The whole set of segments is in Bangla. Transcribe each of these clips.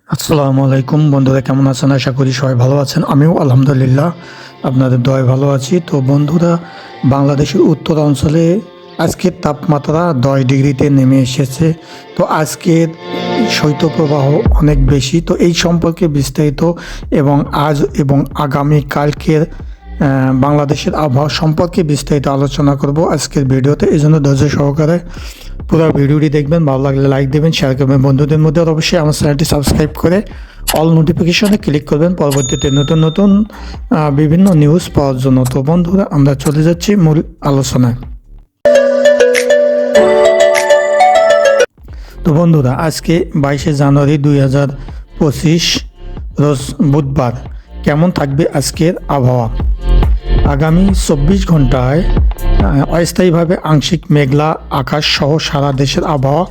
আসসালামু আলাইকুম বন্ধুরা, কেমন আছেন? আশা করি সবাই ভালো আছেন। আমিও আলহামদুলিল্লাহ আপনাদের দয়ায় ভালো আছি। তো বন্ধুরা, বাংলাদেশের উত্তর অঞ্চলে আজকের তাপমাত্রা 10 ডিগ্রিতে নেমে এসেছে। তো আজকের শৈত্যপ্রবাহ অনেক বেশি। তো এই সম্পর্কে বিস্তারিত এবং আজ এবং আগামী কালকের বাংলাদেশের আবহাওয়া সম্পর্কে বিস্তারিত আলোচনা করব আজকের ভিডিওতে। এই জন্য ধৈর্য সহকারে পুরো ভিডিওটি দেখবেন। ভালো লাগলে লাইক দেবেন, শেয়ার করবেন বন্ধুদের মধ্যে। আর অবশ্যই আমার চ্যানেলটি সাবস্ক্রাইব করে অল নোটিফিকেশনে ক্লিক করবেন পরবর্তীতে নতুন নতুন বিভিন্ন নিউজ পাওয়ার জন্য। তো বন্ধুরা, আমরা চলে যাচ্ছি মূল আলোচনায়। তো বন্ধুরা, আজকে 22শে জানুয়ারি 2025 রোজ বুধবার। কেমন থাকবে আজকের আবহাওয়া? আগামী 24 ঘন্টায় অস্থায়ীভাবে আংশিক মেঘলা আকাশ সহ সারা দেশের আবহাওয়া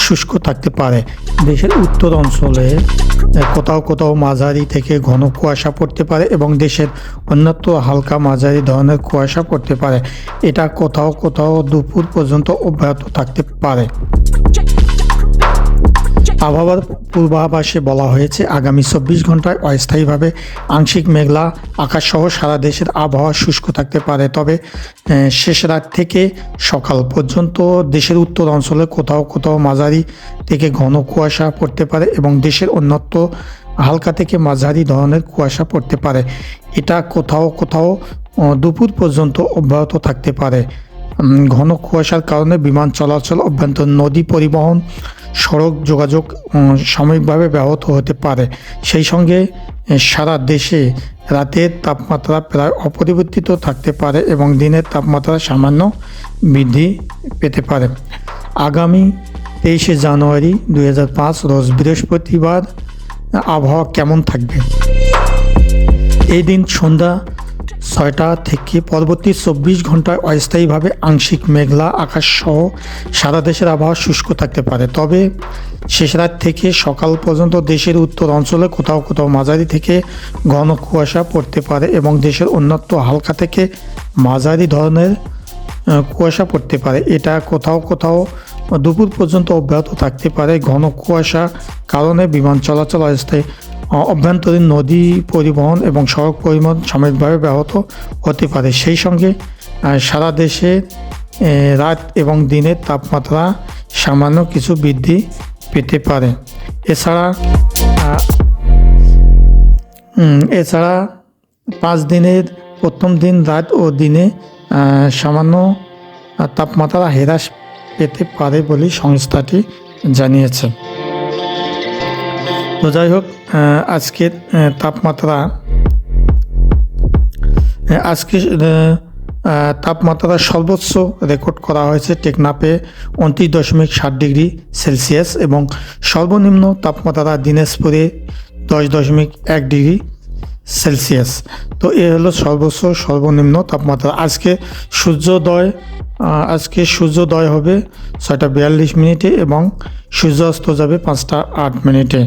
শুষ্ক থাকতে পারে। দেশের উত্তর অঞ্চলে কোথাও কোথাও মাঝারি থেকে ঘন কুয়াশা পড়তে পারে এবং দেশের অন্যত্র হালকা মাঝারি ধরনের কুয়াশা পড়তে পারে। এটা কোথাও কোথাও দুপুর পর্যন্ত অব্যাহত থাকতে পারে। আবহাওয়ার পূর্বাভাসে বলা হয়েছে, আগামী 24 ঘন্টায় অস্থায়ীভাবে আংশিক মেঘলা আকাশ সহ সারা দেশের আবহাওয়া শুষ্ক থাকতে পারে। তবে শেষ রাত থেকে সকাল পর্যন্ত দেশের উত্তর অঞ্চলে কোথাও কোথাও মাঝারি থেকে ঘন কুয়াশা পড়তে পারে এবং দেশের অন্যত্র হালকা থেকে মাঝারি ধরনের কুয়াশা পড়তে পারে। এটা কোথাও কোথাও দুপুর পর্যন্ত অব্যাহত থাকতে পারে। ঘন কুয়াশার কারণে বিমান চলাচল, অভ্যন্তরীণ নদী পরিবহন, সড়ক যোগাযোগ সাময়িকভাবে ব্যাহত হতে পারে। সেই সঙ্গে সারা দেশে রাতের তাপমাত্রা প্রায় অপরিবর্তিত থাকতে পারে এবং দিনের তাপমাত্রা সামান্য বৃদ্ধি পেতে পারে। আগামী 23শে জানুয়ারি 2005 রোজ বৃহস্পতিবার আবহাওয়া কেমন থাকবে? এই দিন সন্ধ্যা 6টা থেকে পরবর্তী 24 ঘন্টায় অস্থায়ীভাবে আংশিক মেঘলা আকাশ সহ সারা দেশের আবহাওয়া শুষ্ক থাকতে পারে। তবে শেষ রাত থেকে সকাল পর্যন্ত দেশের উত্তর অঞ্চলে কোথাও কোথাও মাঝারি থেকে ঘন কুয়াশা পড়তে পারে এবং দেশের অন্যত্র হালকা থেকে মাঝারি ধরনের কুয়াশা পড়তে পারে। এটা কোথাও কোথাও দুপুর পর্যন্ত অব্যাহত থাকতে পারে। ঘন কুয়াশা কারণে বিমান চলাচল, অস্থায়ী অভ্যন্তরীণ নদী পরিবহন এবং সড়ক পরিবহন সাময়িকভাবে ব্যাহত হতে পারে। সেই সঙ্গে সারা দেশে রাত এবং দিনের তাপমাত্রা সামান্য কিছু বৃদ্ধি পেতে পারে। এছাড়া 5 দিনের প্রথম দিন রাত ও দিনে সামান্য তাপমাত্রা হ্রাস পেতে পারে বলে সংস্থাটি জানিয়েছে। তো যাই হোক, আজকের তাপমাত্রা সর্বোচ্চ রেকর্ড করা হয়েছে টেকনাফে 29.7 ডিগ্রি সেলসিয়াস এবং সর্বনিম্ন তাপমাত্রা দিনাজপুরে 10.1 ডিগ্রি সেলসিয়াস। তো এ হলো সর্বোচ্চ সর্বনিম্ন তাপমাত্রা। আজকে সূর্যোদয় হবে 6টা 42 মিনিটে এবং সূর্যাস্ত যাবে 5টা 8 মিনিটে।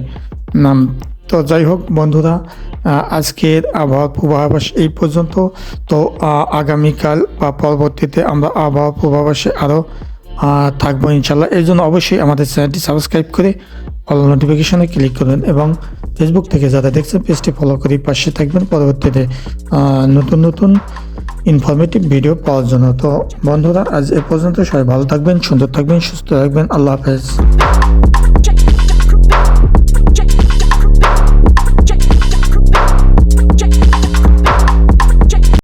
তো যাই হোক বন্ধুরা, আজকের আবহাওয়ার পূর্বাভাস এই পর্যন্ত। তো আগামীকাল বা পরবর্তীতে আমরা আবহাওয়া পূর্বাভাসে আরও থাকবো ইনশাল্লাহ। এর জন্য অবশ্যই আমাদের চ্যানেলটি সাবস্ক্রাইব করে অল নোটিফিকেশনে ক্লিক করবেন এবং ফেসবুক থেকে যারা দেখছেন পেজটি ফলো করে পাশে থাকবেন পরবর্তীতে নতুন নতুন ইনফরমেটিভ ভিডিও পাওয়ার জন্য। তো বন্ধুরা, আজ এ পর্যন্ত। সবাই ভালো থাকবেন, সুন্দর থাকবেন, সুস্থ থাকবেন। আল্লাহ হাফেজ।